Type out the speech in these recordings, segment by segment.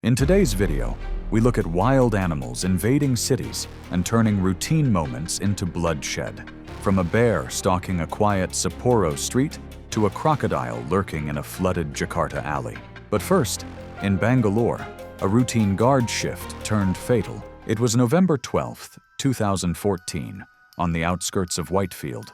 In today's video, we look at wild animals invading cities and turning routine moments into bloodshed. From a bear stalking a quiet Sapporo street to a crocodile lurking in a flooded Jakarta alley. But first, in Bangalore, a routine guard shift turned fatal. It was November 12, 2014, on the outskirts of Whitefield,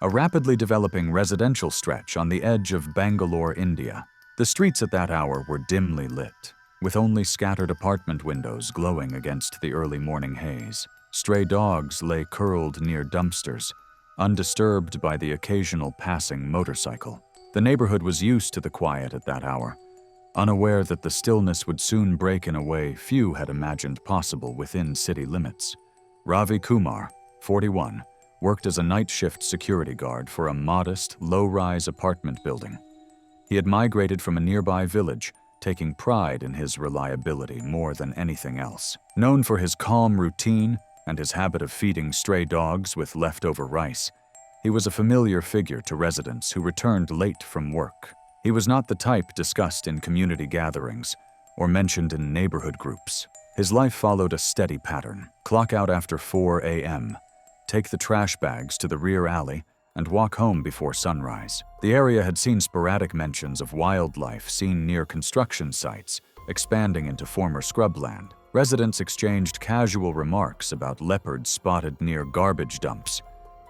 a rapidly developing residential stretch on the edge of Bangalore, India. The streets at that hour were dimly lit, with only scattered apartment windows glowing against the early morning haze. Stray dogs lay curled near dumpsters, undisturbed by the occasional passing motorcycle. The neighborhood was used to the quiet at that hour, unaware that the stillness would soon break in a way few had imagined possible within city limits. Ravi Kumar, 41, worked as a night shift security guard for a modest, low-rise apartment building. He had migrated from a nearby village, taking pride in his reliability more than anything else. Known for his calm routine and his habit of feeding stray dogs with leftover rice, he was a familiar figure to residents who returned late from work. He was not the type discussed in community gatherings or mentioned in neighborhood groups. His life followed a steady pattern. Clock out after 4 a.m., take the trash bags to the rear alley, and walk home before sunrise. The area had seen sporadic mentions of wildlife seen near construction sites, expanding into former scrubland. Residents exchanged casual remarks about leopards spotted near garbage dumps,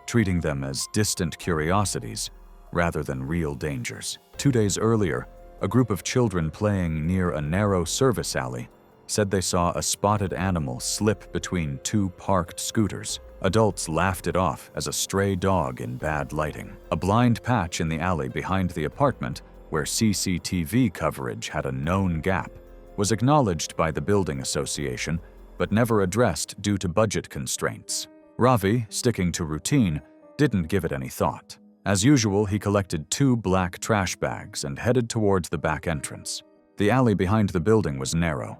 treating them as distant curiosities rather than real dangers. 2 days earlier, a group of children playing near a narrow service alley said they saw a spotted animal slip between two parked scooters. Adults laughed it off as a stray dog in bad lighting. A blind patch in the alley behind the apartment, where CCTV coverage had a known gap, was acknowledged by the building association, but never addressed due to budget constraints. Ravi, sticking to routine, didn't give it any thought. As usual, he collected 2 black trash bags and headed towards the back entrance. The alley behind the building was narrow,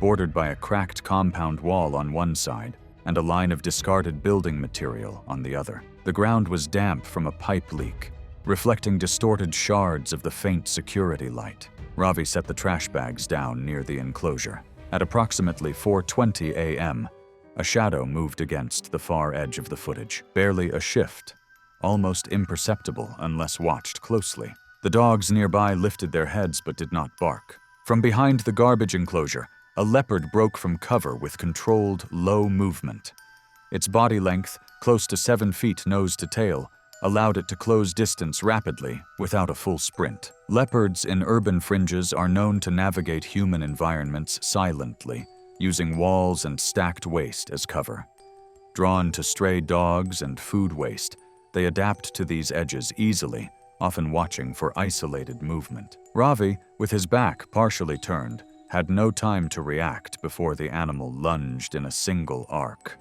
bordered by a cracked compound wall on one side and a line of discarded building material on the other. The ground was damp from a pipe leak, reflecting distorted shards of the faint security light. Ravi set the trash bags down near the enclosure. At approximately 4:20 a.m., a shadow moved against the far edge of the footage, barely a shift, almost imperceptible unless watched closely. The dogs nearby lifted their heads but did not bark. From behind the garbage enclosure, a leopard broke from cover with controlled, low movement. Its body length, close to 7 feet nose to tail, allowed it to close distance rapidly without a full sprint. Leopards in urban fringes are known to navigate human environments silently, using walls and stacked waste as cover. Drawn to stray dogs and food waste, they adapt to these edges easily, often watching for isolated movement. Ravi, with his back partially turned, had no time to react before the animal lunged in a single arc.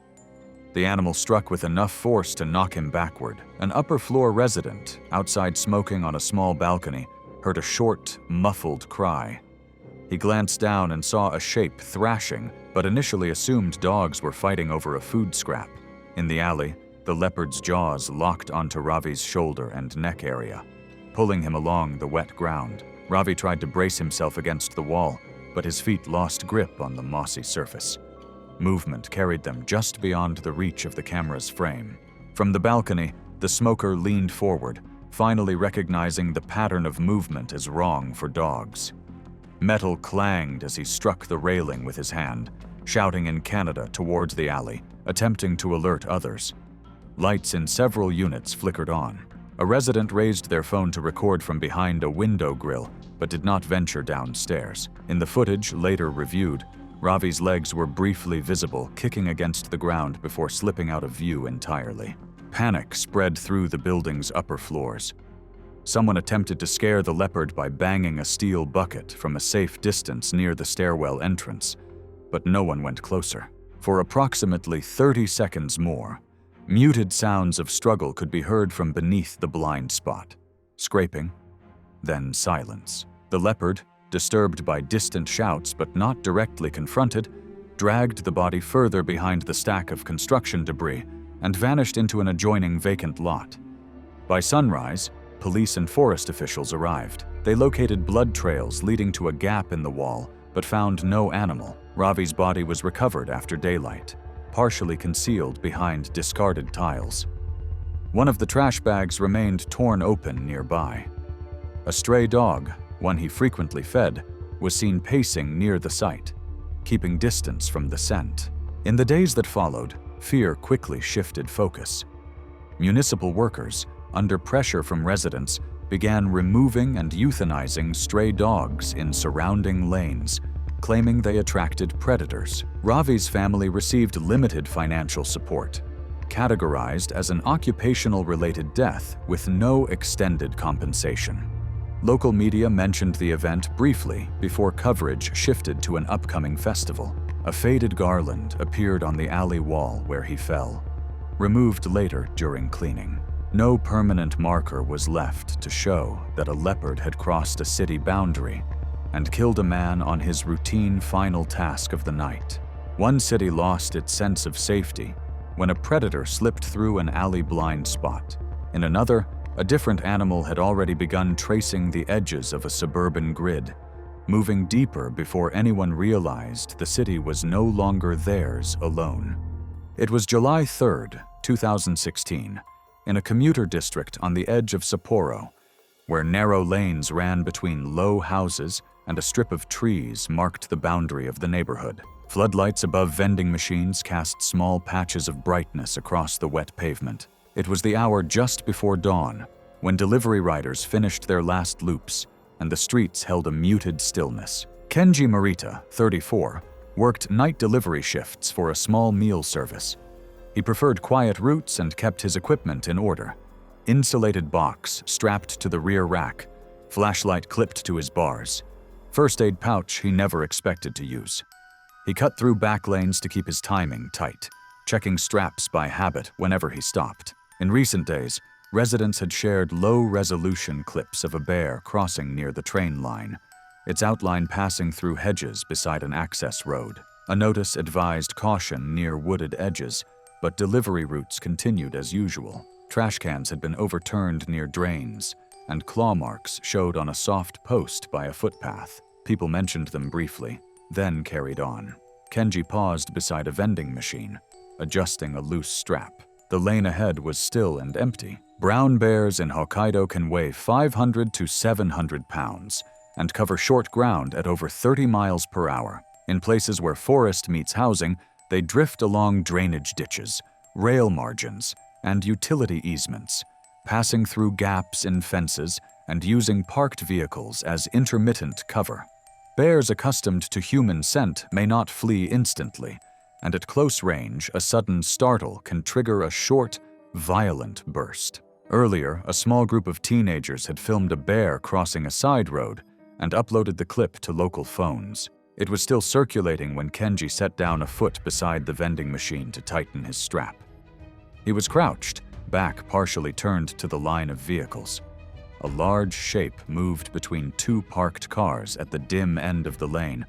The animal struck with enough force to knock him backward. An upper-floor resident, outside smoking on a small balcony, heard a short, muffled cry. He glanced down and saw a shape thrashing, but initially assumed dogs were fighting over a food scrap. In the alley, the leopard's jaws locked onto Ravi's shoulder and neck area, pulling him along the wet ground. Ravi tried to brace himself against the wall, but his feet lost grip on the mossy surface. Movement carried them just beyond the reach of the camera's frame. From the balcony, the smoker leaned forward, finally recognizing the pattern of movement as wrong for dogs. Metal clanged as he struck the railing with his hand, shouting in Kannada towards the alley, attempting to alert others. Lights in several units flickered on. A resident raised their phone to record from behind a window grill, but did not venture downstairs. In the footage, later reviewed, Ravi's legs were briefly visible, kicking against the ground before slipping out of view entirely. Panic spread through the building's upper floors. Someone attempted to scare the leopard by banging a steel bucket from a safe distance near the stairwell entrance, but no one went closer. For approximately 30 seconds more, muted sounds of struggle could be heard from beneath the blind spot. Scraping, then silence. The leopard, disturbed by distant shouts but not directly confronted, dragged the body further behind the stack of construction debris and vanished into an adjoining vacant lot. By sunrise, police and forest officials arrived. They located blood trails leading to a gap in the wall but found no animal. Ravi's body was recovered after daylight, partially concealed behind discarded tiles. One of the trash bags remained torn open nearby. A stray dog, one he frequently fed, was seen pacing near the site, keeping distance from the scent. In the days that followed, fear quickly shifted focus. Municipal workers, under pressure from residents, began removing and euthanizing stray dogs in surrounding lanes, claiming they attracted predators. Ravi's family received limited financial support, categorized as an occupational-related death with no extended compensation. Local media mentioned the event briefly before coverage shifted to an upcoming festival. A faded garland appeared on the alley wall where he fell, removed later during cleaning. No permanent marker was left to show that a leopard had crossed a city boundary and killed a man on his routine final task of the night. One city lost its sense of safety when a predator slipped through an alley blind spot. In another, a different animal had already begun tracing the edges of a suburban grid, moving deeper before anyone realized the city was no longer theirs alone. It was July 3rd, 2016, in a commuter district on the edge of Sapporo, where narrow lanes ran between low houses and a strip of trees marked the boundary of the neighborhood. Floodlights above vending machines cast small patches of brightness across the wet pavement. It was the hour just before dawn, when delivery riders finished their last loops and the streets held a muted stillness. Kenji Morita, 34, worked night delivery shifts for a small meal service. He preferred quiet routes and kept his equipment in order. Insulated box strapped to the rear rack, flashlight clipped to his bars. First aid pouch he never expected to use. He cut through back lanes to keep his timing tight, checking straps by habit whenever he stopped. In recent days, residents had shared low-resolution clips of a bear crossing near the train line, its outline passing through hedges beside an access road. A notice advised caution near wooded edges, but delivery routes continued as usual. Trash cans had been overturned near drains, and claw marks showed on a soft post by a footpath. People mentioned them briefly, then carried on. Kenji paused beside a vending machine, adjusting a loose strap. The lane ahead was still and empty. Brown bears in Hokkaido can weigh 500 to 700 pounds and cover short ground at over 30 miles per hour. In places where forest meets housing, they drift along drainage ditches, rail margins, and utility easements, passing through gaps in fences and using parked vehicles as intermittent cover. Bears accustomed to human scent may not flee instantly, and at close range, a sudden startle can trigger a short, violent burst. Earlier, a small group of teenagers had filmed a bear crossing a side road and uploaded the clip to local phones. It was still circulating when Kenji set down a foot beside the vending machine to tighten his strap. He was crouched, back partially turned to the line of vehicles. A large shape moved between two parked cars at the dim end of the lane,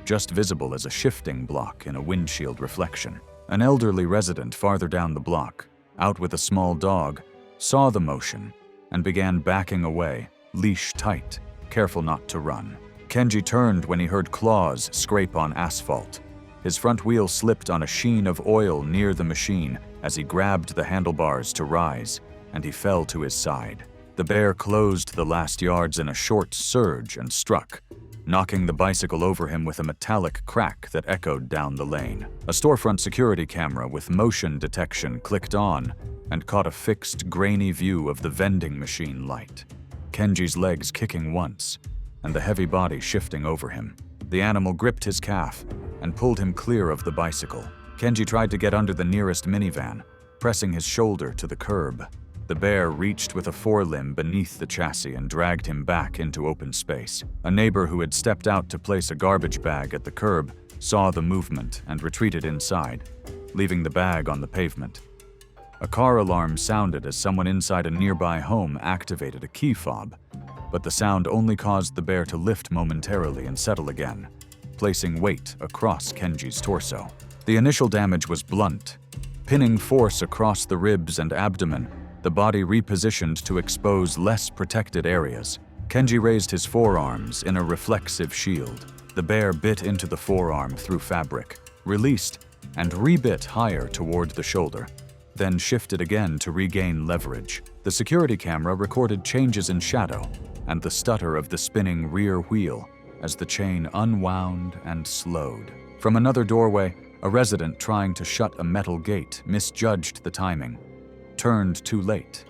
just visible as a shifting block in a windshield reflection. An elderly resident farther down the block, out with a small dog, saw the motion and began backing away, leash tight, careful not to run. Kenji turned when he heard claws scrape on asphalt. His front wheel slipped on a sheen of oil near the machine as he grabbed the handlebars to rise, and he fell to his side. The bear closed the last yards in a short surge and struck, knocking the bicycle over him with a metallic crack that echoed down the lane. A storefront security camera with motion detection clicked on and caught a fixed, grainy view of the vending machine light. Kenji's legs kicking once, and the heavy body shifting over him. The animal gripped his calf and pulled him clear of the bicycle. Kenji tried to get under the nearest minivan, pressing his shoulder to the curb. The bear reached with a forelimb beneath the chassis and dragged him back into open space. A neighbor who had stepped out to place a garbage bag at the curb saw the movement and retreated inside, leaving the bag on the pavement. A car alarm sounded as someone inside a nearby home activated a key fob, but the sound only caused the bear to lift momentarily and settle again, placing weight across Kenji's torso. The initial damage was blunt, pinning force across the ribs and abdomen, the body repositioned to expose less protected areas. Kenji raised his forearms in a reflexive shield, The bear bit into the forearm through fabric, released, and rebit higher toward the shoulder, then shifted again to regain leverage. The security camera recorded changes in shadow and the stutter of the spinning rear wheel as the chain unwound and slowed. From another doorway, a resident trying to shut a metal gate misjudged the timing, turned too late,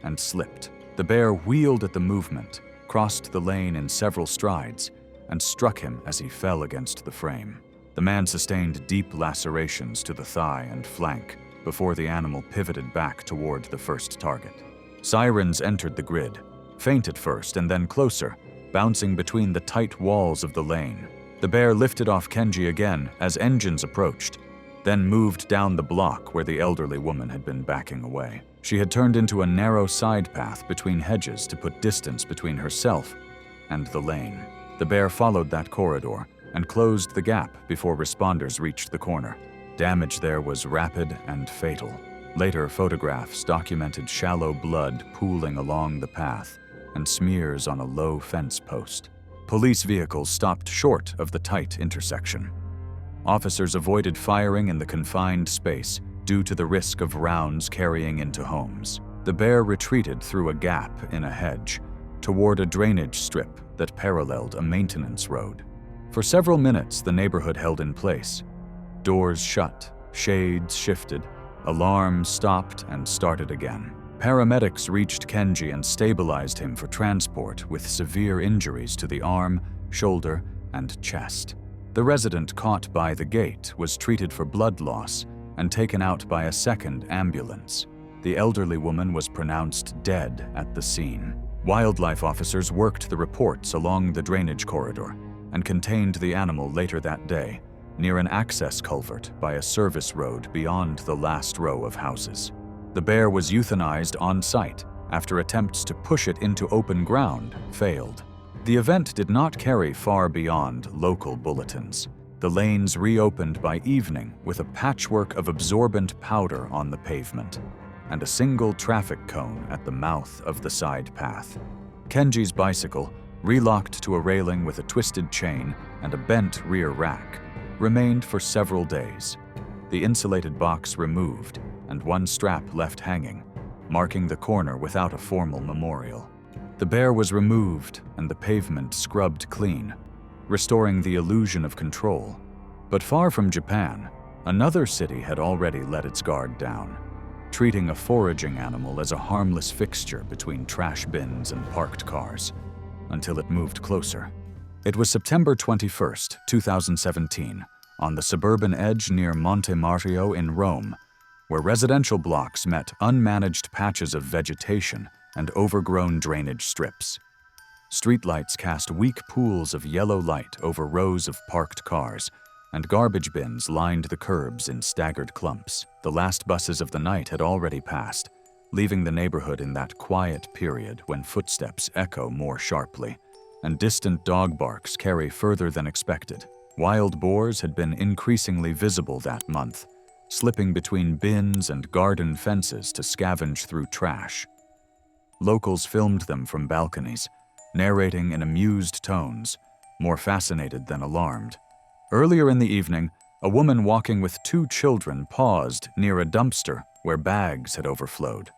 and slipped. The bear wheeled at the movement, crossed the lane in several strides, and struck him as he fell against the frame. The man sustained deep lacerations to the thigh and flank before the animal pivoted back toward the first target. Sirens entered the grid, faint at first and then closer, bouncing between the tight walls of the lane. The bear lifted off Kenji again as engines approached, then moved down the block where the elderly woman had been backing away. She had turned into a narrow side path between hedges to put distance between herself and the lane. The bear followed that corridor and closed the gap before responders reached the corner. Damage there was rapid and fatal. Later photographs documented shallow blood pooling along the path and smears on a low fence post. Police vehicles stopped short of the tight intersection. Officers avoided firing in the confined space due to the risk of rounds carrying into homes. The bear retreated through a gap in a hedge toward a drainage strip that paralleled a maintenance road. For several minutes, the neighborhood held in place. Doors shut, shades shifted, alarms stopped and started again. Paramedics reached Kenji and stabilized him for transport with severe injuries to the arm, shoulder, and chest. The resident caught by the gate was treated for blood loss and taken out by a second ambulance. The elderly woman was pronounced dead at the scene. Wildlife officers worked the reports along the drainage corridor and contained the animal later that day near an access culvert by a service road beyond the last row of houses. The bear was euthanized on site after attempts to push it into open ground failed. The event did not carry far beyond local bulletins. The lanes reopened by evening with a patchwork of absorbent powder on the pavement and a single traffic cone at the mouth of the side path. Kenji's bicycle, relocked to a railing with a twisted chain and a bent rear rack, remained for several days. The insulated box removed and one strap left hanging, marking the corner without a formal memorial. The bear was removed and the pavement scrubbed clean, restoring the illusion of control. But far from Japan, another city had already let its guard down, treating a foraging animal as a harmless fixture between trash bins and parked cars, until it moved closer. It was September 21st, 2017, on the suburban edge near Monte Mario in Rome, where residential blocks met unmanaged patches of vegetation and overgrown drainage strips. Streetlights cast weak pools of yellow light over rows of parked cars, and garbage bins lined the curbs in staggered clumps. The last buses of the night had already passed, leaving the neighborhood in that quiet period when footsteps echo more sharply, and distant dog barks carry further than expected. Wild boars had been increasingly visible that month, slipping between bins and garden fences to scavenge through trash. Locals filmed them from balconies, narrating in amused tones, more fascinated than alarmed. Earlier in the evening, a woman walking with two children paused near a dumpster where bags had overflowed.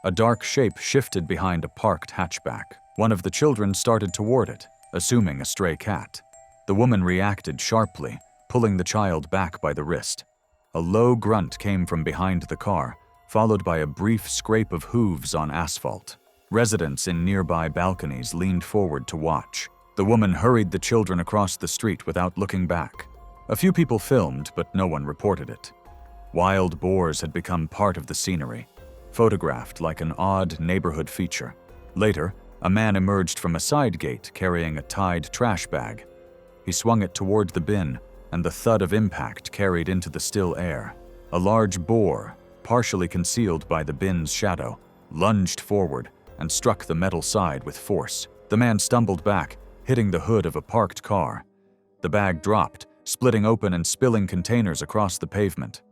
A dark shape shifted behind a parked hatchback. One of the children started toward it, assuming a stray cat. The woman reacted sharply, pulling the child back by the wrist. A low grunt came from behind the car, followed by a brief scrape of hooves on asphalt. Residents in nearby balconies leaned forward to watch. The woman hurried the children across the street without looking back. A few people filmed, but no one reported it. Wild boars had become part of the scenery, photographed like an odd neighborhood feature. Later, a man emerged from a side gate carrying a tied trash bag. He swung it toward the bin, and the thud of impact carried into the still air. A large boar, partially concealed by the bin's shadow, lunged forward and struck the metal side with force. The man stumbled back, hitting the hood of a parked car. The bag dropped, splitting open and spilling containers across the pavement.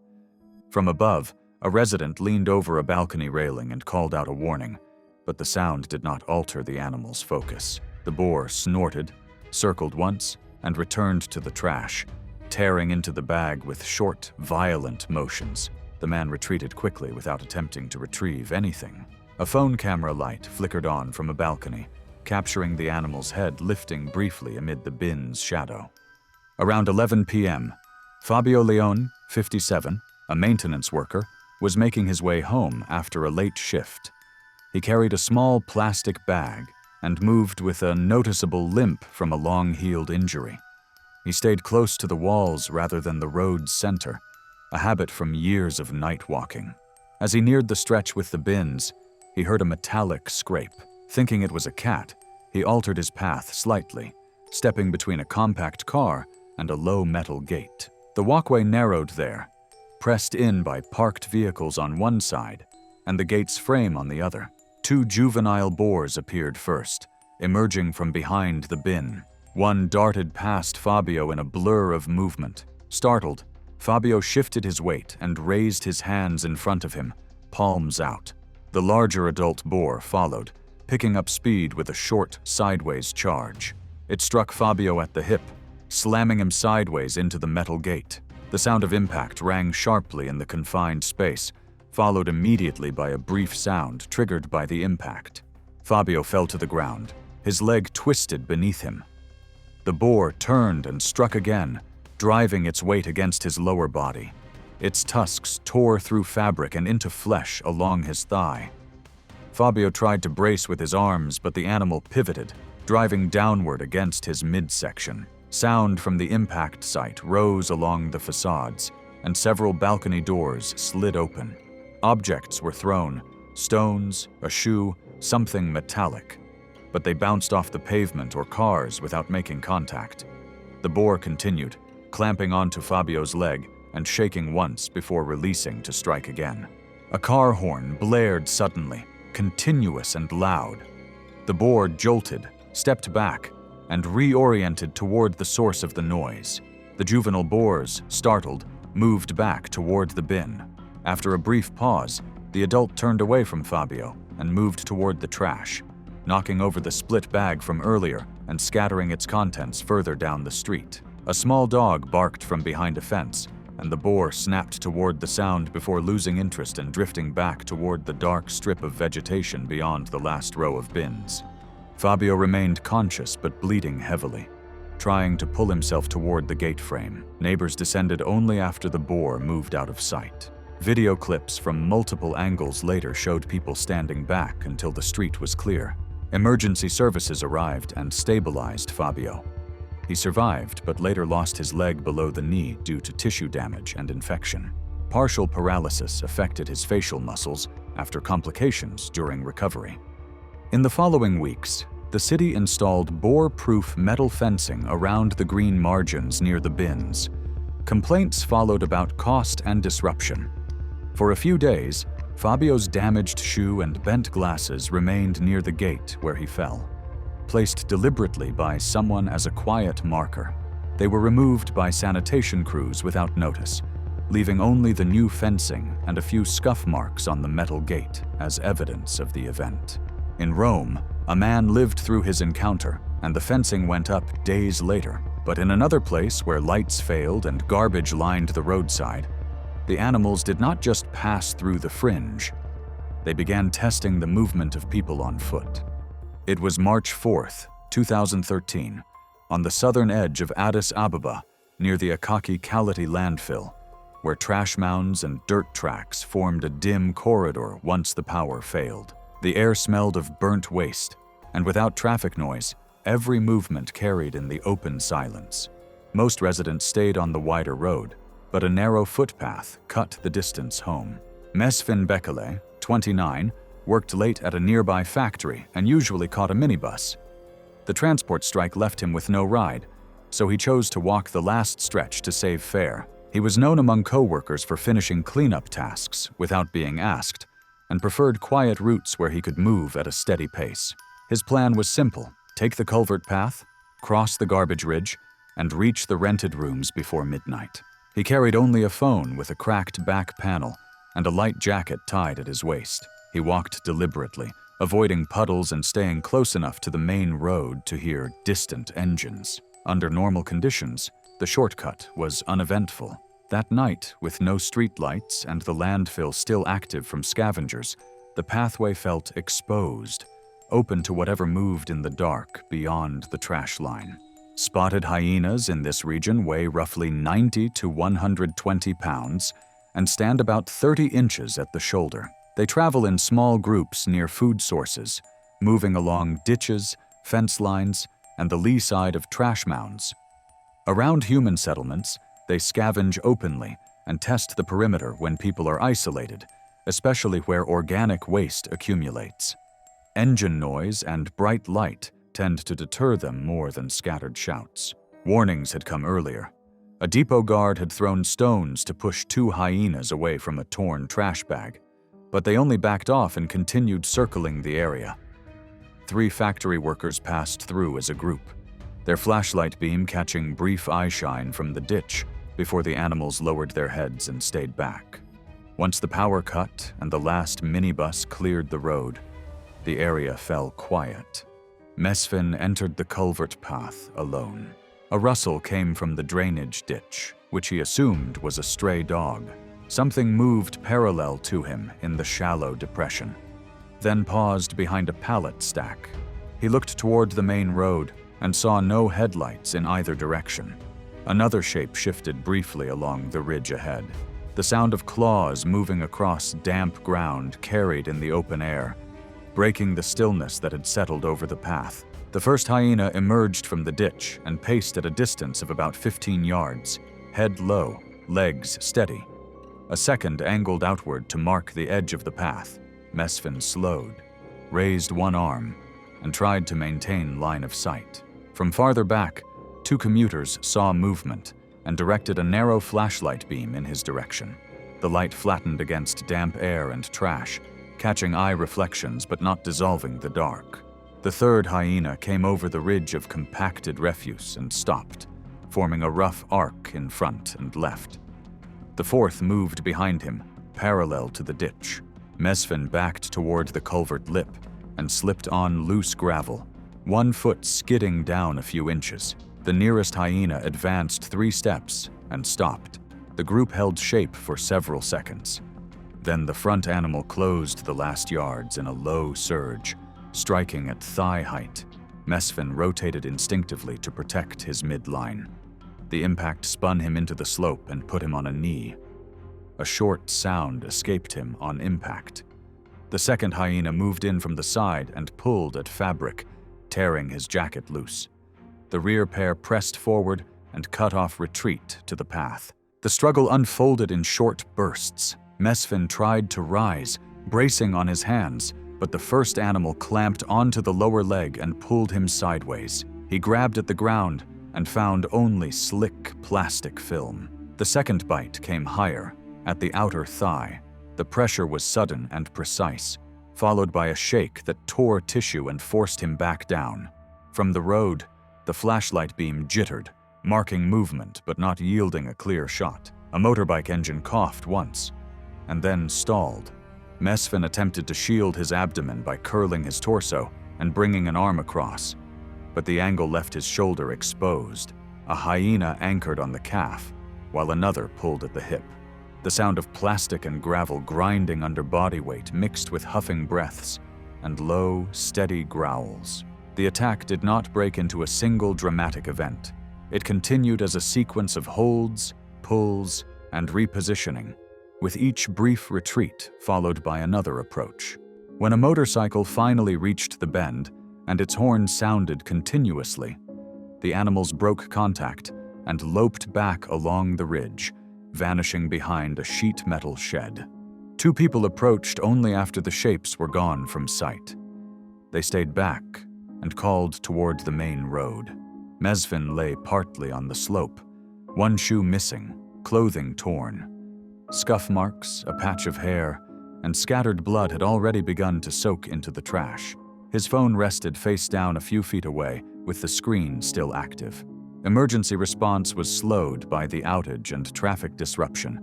From above, a resident leaned over a balcony railing and called out a warning, but the sound did not alter the animal's focus. The boar snorted, circled once, and returned to the trash, tearing into the bag with short, violent motions. The man retreated quickly without attempting to retrieve anything. A phone camera light flickered on from a balcony, capturing the animal's head lifting briefly amid the bin's shadow. Around 11 p.m., Fabio Leone, 57, a maintenance worker, was making his way home after a late shift. He carried a small plastic bag and moved with a noticeable limp from a long-healed injury. He stayed close to the walls rather than the road's center, a habit from years of night walking. As he neared the stretch with the bins, he heard a metallic scrape. Thinking it was a cat, he altered his path slightly, stepping between a compact car and a low metal gate. The walkway narrowed there, pressed in by parked vehicles on one side and the gate's frame on the other. Two juvenile boars appeared first, emerging from behind the bin. One darted past Fabio in a blur of movement. Startled, Fabio shifted his weight and raised his hands in front of him, palms out. The larger adult boar followed, picking up speed with a short, sideways charge. It struck Fabio at the hip, slamming him sideways into the metal gate. The sound of impact rang sharply in the confined space, followed immediately by a brief sound triggered by the impact. Fabio fell to the ground, his leg twisted beneath him. The boar turned and struck again, driving its weight against his lower body. Its tusks tore through fabric and into flesh along his thigh. Fabio tried to brace with his arms, but the animal pivoted, driving downward against his midsection. Sound from the impact site rose along the facades, and several balcony doors slid open. Objects were thrown, stones, a shoe, something metallic, but they bounced off the pavement or cars without making contact. The boar continued, clamping onto Fabio's leg and shaking once before releasing to strike again. A car horn blared suddenly, continuous and loud. The boar jolted, stepped back, and reoriented toward the source of the noise. The juvenile boars, startled, moved back toward the bin. After a brief pause, the adult turned away from Fabio and moved toward the trash, knocking over the split bag from earlier and scattering its contents further down the street. A small dog barked from behind a fence, and the boar snapped toward the sound before losing interest and drifting back toward the dark strip of vegetation beyond the last row of bins. Fabio remained conscious but bleeding heavily, trying to pull himself toward the gate frame. Neighbors descended only after the boar moved out of sight. Video clips from multiple angles later showed people standing back until the street was clear. Emergency services arrived and stabilized Fabio. He survived, but later lost his leg below the knee due to tissue damage and infection. Partial paralysis affected his facial muscles after complications during recovery. In the following weeks, the city installed boar-proof metal fencing around the green margins near the bins. Complaints followed about cost and disruption. For a few days, Fabio's damaged shoe and bent glasses remained near the gate where he fell, placed deliberately by someone as a quiet marker. They were removed by sanitation crews without notice, leaving only the new fencing and a few scuff marks on the metal gate as evidence of the event. In Rome, a man lived through his encounter, and the fencing went up days later. But in another place where lights failed and garbage lined the roadside, the animals did not just pass through the fringe. They began testing the movement of people on foot. It was March 4th, 2013, on the southern edge of Addis Ababa, near the Akaki Kality landfill, where trash mounds and dirt tracks formed a dim corridor once the power failed. The air smelled of burnt waste, and without traffic noise, every movement carried in the open silence. Most residents stayed on the wider road, but a narrow footpath cut the distance home. Mesfin Bekele, 29, worked late at a nearby factory and usually caught a minibus. The transport strike left him with no ride, so he chose to walk the last stretch to save fare. He was known among co-workers for finishing cleanup tasks without being asked, and preferred quiet routes where he could move at a steady pace. His plan was simple: take the culvert path, cross the garbage ridge, and reach the rented rooms before midnight. He carried only a phone with a cracked back panel and a light jacket tied at his waist. He walked deliberately, avoiding puddles and staying close enough to the main road to hear distant engines. Under normal conditions, the shortcut was uneventful. That night, with no streetlights and the landfill still active from scavengers, the pathway felt exposed, open to whatever moved in the dark beyond the trash line. Spotted hyenas in this region weigh roughly 90 to 120 pounds and stand about 30 inches at the shoulder. They travel in small groups near food sources, moving along ditches, fence lines, and the lee side of trash mounds. Around human settlements, they scavenge openly and test the perimeter when people are isolated, especially where organic waste accumulates. Engine noise and bright light tend to deter them more than scattered shouts. Warnings had come earlier. A depot guard had thrown stones to push 2 hyenas away from a torn trash bag, but they only backed off and continued circling the area. 3 factory workers passed through as a group, their flashlight beam catching brief eyeshine from the ditch before the animals lowered their heads and stayed back. Once the power cut and the last minibus cleared the road, the area fell quiet. Mesfin entered the culvert path alone. A rustle came from the drainage ditch, which he assumed was a stray dog. Something moved parallel to him in the shallow depression, then paused behind a pallet stack. He looked toward the main road and saw no headlights in either direction. Another shape shifted briefly along the ridge ahead. The sound of claws moving across damp ground carried in the open air, breaking the stillness that had settled over the path. The first hyena emerged from the ditch and paced at a distance of about 15 yards, head low, legs steady. A second angled outward to mark the edge of the path. Mesfin slowed, raised one arm, and tried to maintain line of sight. From farther back, 2 commuters saw movement and directed a narrow flashlight beam in his direction. The light flattened against damp air and trash, catching eye reflections but not dissolving the dark. The third hyena came over the ridge of compacted refuse and stopped, forming a rough arc in front and left. The fourth moved behind him, parallel to the ditch. Mesfin backed toward the culvert lip and slipped on loose gravel, one foot skidding down a few inches. The nearest hyena advanced 3 steps and stopped. The group held shape for several seconds. Then the front animal closed the last yards in a low surge, striking at thigh height. Mesfin rotated instinctively to protect his midline. The impact spun him into the slope and put him on a knee. A short sound escaped him on impact. The second hyena moved in from the side and pulled at fabric, tearing his jacket loose. The rear pair pressed forward and cut off retreat to the path. The struggle unfolded in short bursts. Mesfin tried to rise, bracing on his hands, but the first animal clamped onto the lower leg and pulled him sideways. He grabbed at the ground and found only slick plastic film. The second bite came higher, at the outer thigh. The pressure was sudden and precise, followed by a shake that tore tissue and forced him back down. From the road, the flashlight beam jittered, marking movement but not yielding a clear shot. A motorbike engine coughed once, and then stalled. Mesfin attempted to shield his abdomen by curling his torso and bringing an arm across, but the angle left his shoulder exposed. A hyena anchored on the calf, while another pulled at the hip. The sound of plastic and gravel grinding under body weight mixed with huffing breaths and low, steady growls. The attack did not break into a single dramatic event. It continued as a sequence of holds, pulls, and repositioning, with each brief retreat followed by another approach. When a motorcycle finally reached the bend and its horn sounded continuously, the animals broke contact and loped back along the ridge, vanishing behind a sheet metal shed. 2 people approached only after the shapes were gone from sight. They stayed back and called toward the main road. Mesfin lay partly on the slope, one shoe missing, clothing torn. Scuff marks, a patch of hair, and scattered blood had already begun to soak into the trash. His phone rested face down a few feet away, with the screen still active. Emergency response was slowed by the outage and traffic disruption,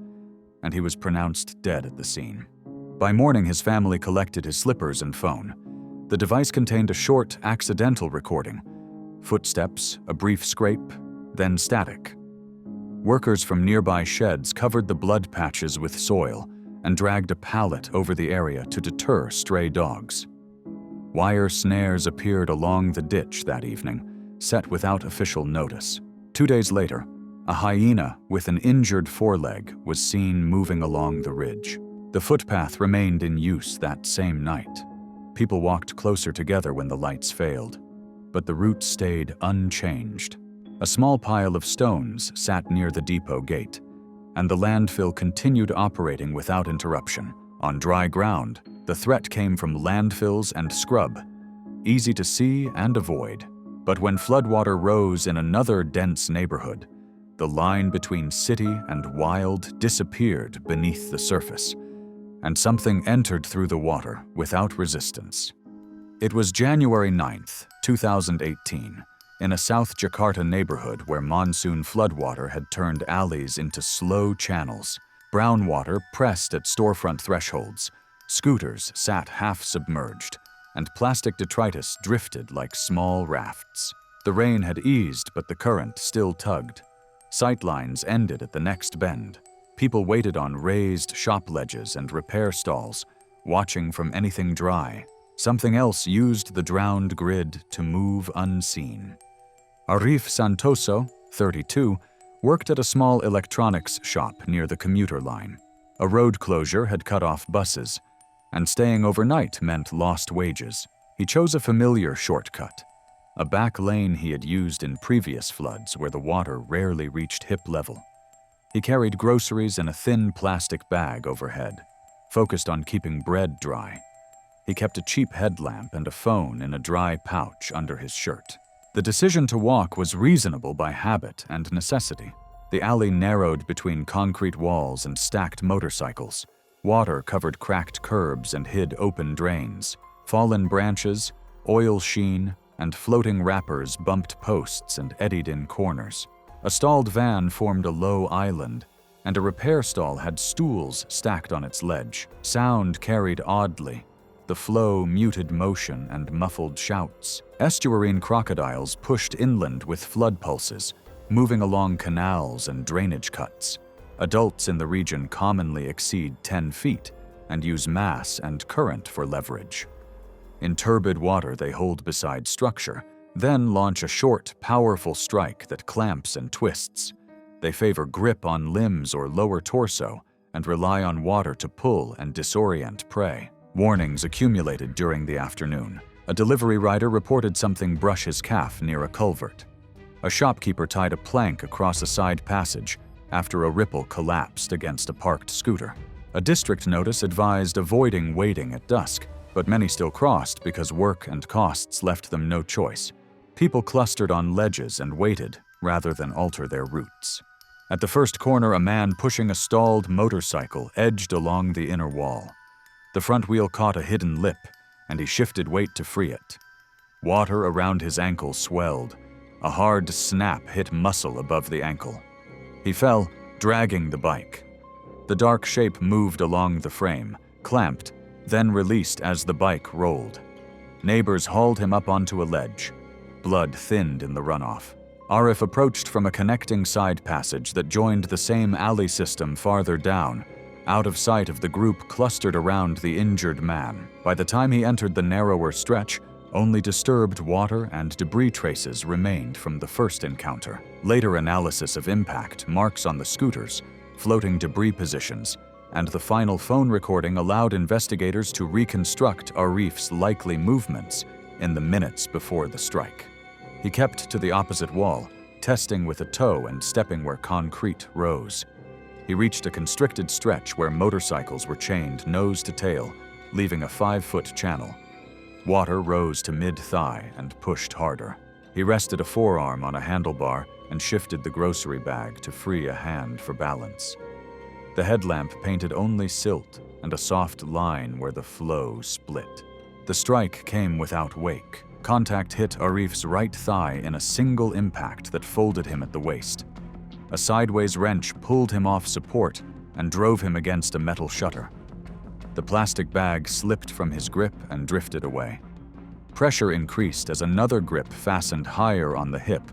and he was pronounced dead at the scene. By morning, his family collected his slippers and phone. The device contained a short, accidental recording. Footsteps, a brief scrape, then static. Workers from nearby sheds covered the blood patches with soil and dragged a pallet over the area to deter stray dogs. Wire snares appeared along the ditch that evening, set without official notice. 2 days later, a hyena with an injured foreleg was seen moving along the ridge. The footpath remained in use that same night. People walked closer together when the lights failed, but the route stayed unchanged. A small pile of stones sat near the depot gate, and the landfill continued operating without interruption. On dry ground, the threat came from landfills and scrub, easy to see and avoid. But when floodwater rose in another dense neighborhood, the line between city and wild disappeared beneath the surface, and something entered through the water without resistance. It was January 9th, 2018, in a South Jakarta neighborhood where monsoon floodwater had turned alleys into slow channels. Brown water pressed at storefront thresholds, scooters sat half-submerged, and plastic detritus drifted like small rafts. The rain had eased, but the current still tugged. Sightlines ended at the next bend. People waited on raised shop ledges and repair stalls, watching from anything dry. Something else used the drowned grid to move unseen. Arif Santoso, 32, worked at a small electronics shop near the commuter line. A road closure had cut off buses, and staying overnight meant lost wages. He chose a familiar shortcut, a back lane he had used in previous floods where the water rarely reached hip level. He carried groceries in a thin plastic bag overhead, focused on keeping bread dry. He kept a cheap headlamp and a phone in a dry pouch under his shirt. The decision to walk was reasonable by habit and necessity. The alley narrowed between concrete walls and stacked motorcycles. Water covered cracked curbs and hid open drains. Fallen branches, oil sheen, and floating wrappers bumped posts and eddied in corners. A stalled van formed a low island, and a repair stall had stools stacked on its ledge. Sound carried oddly, the flow muted motion and muffled shouts. Estuarine crocodiles pushed inland with flood pulses, moving along canals and drainage cuts. Adults in the region commonly exceed 10 feet and use mass and current for leverage. In turbid water, they hold beside structure, then launch a short, powerful strike that clamps and twists. They favor grip on limbs or lower torso and rely on water to pull and disorient prey. Warnings accumulated during the afternoon. A delivery rider reported something brush his calf near a culvert. A shopkeeper tied a plank across a side passage after a ripple collapsed against a parked scooter. A district notice advised avoiding wading at dusk, but many still crossed because work and costs left them no choice. People clustered on ledges and waited rather than alter their routes. At the first corner, a man pushing a stalled motorcycle edged along the inner wall. The front wheel caught a hidden lip, and he shifted weight to free it. Water around his ankle swelled. A hard snap hit muscle above the ankle. He fell, dragging the bike. The dark shape moved along the frame, clamped, then released as the bike rolled. Neighbors hauled him up onto a ledge. Blood thinned in the runoff. Arif approached from a connecting side passage that joined the same alley system farther down, out of sight of the group clustered around the injured man. By the time he entered the narrower stretch, only disturbed water and debris traces remained from the first encounter. Later analysis of impact, marks on the scooters, floating debris positions, and the final phone recording allowed investigators to reconstruct Arif's likely movements in the minutes before the strike. He kept to the opposite wall, testing with a toe and stepping where concrete rose. He reached a constricted stretch where motorcycles were chained nose to tail, leaving a 5-foot channel. Water rose to mid-thigh and pushed harder. He rested a forearm on a handlebar and shifted the grocery bag to free a hand for balance. The headlamp painted only silt and a soft line where the flow split. The strike came without wake. Contact hit Arif's right thigh in a single impact that folded him at the waist. A sideways wrench pulled him off support and drove him against a metal shutter. The plastic bag slipped from his grip and drifted away. Pressure increased as another grip fastened higher on the hip,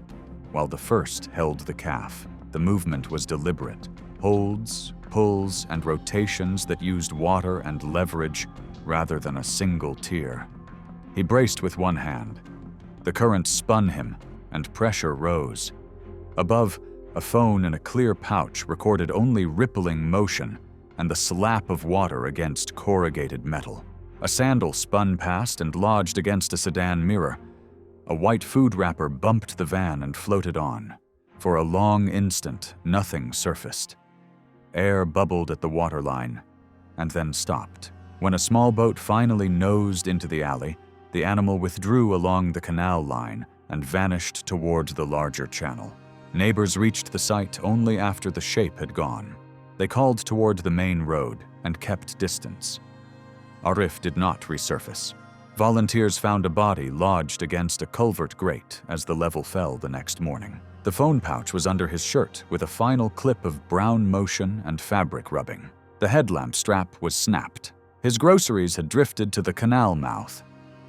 while the first held the calf. The movement was deliberate. Holds, pulls, and rotations that used water and leverage rather than a single tear. He braced with one hand. The current spun him, and pressure rose. Above, a phone in a clear pouch recorded only rippling motion and the slap of water against corrugated metal. A sandal spun past and lodged against a sedan mirror. A white food wrapper bumped the van and floated on. For a long instant, nothing surfaced. Air bubbled at the waterline, and then stopped. When a small boat finally nosed into the alley, the animal withdrew along the canal line and vanished toward the larger channel. Neighbors reached the site only after the shape had gone. They called toward the main road and kept distance. Arif did not resurface. Volunteers found a body lodged against a culvert grate as the level fell the next morning. The phone pouch was under his shirt with a final clip of brown motion and fabric rubbing. The headlamp strap was snapped. His groceries had drifted to the canal mouth,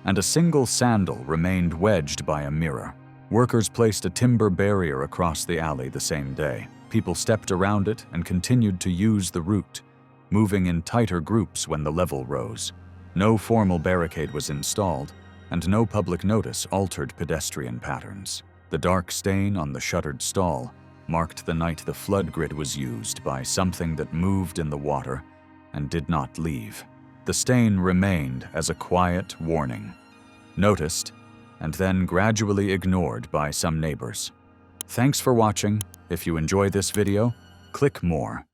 and a single sandal remained wedged by a mirror. Workers placed a timber barrier across the alley the same day. People stepped around it and continued to use the route, moving in tighter groups when the level rose. No formal barricade was installed, and no public notice altered pedestrian patterns. The dark stain on the shuttered stall marked the night the flood grid was used by something that moved in the water and did not leave. The stain remained as a quiet warning, noticed and then gradually ignored by some neighbors. Thanks for watching. If you enjoy this video, click more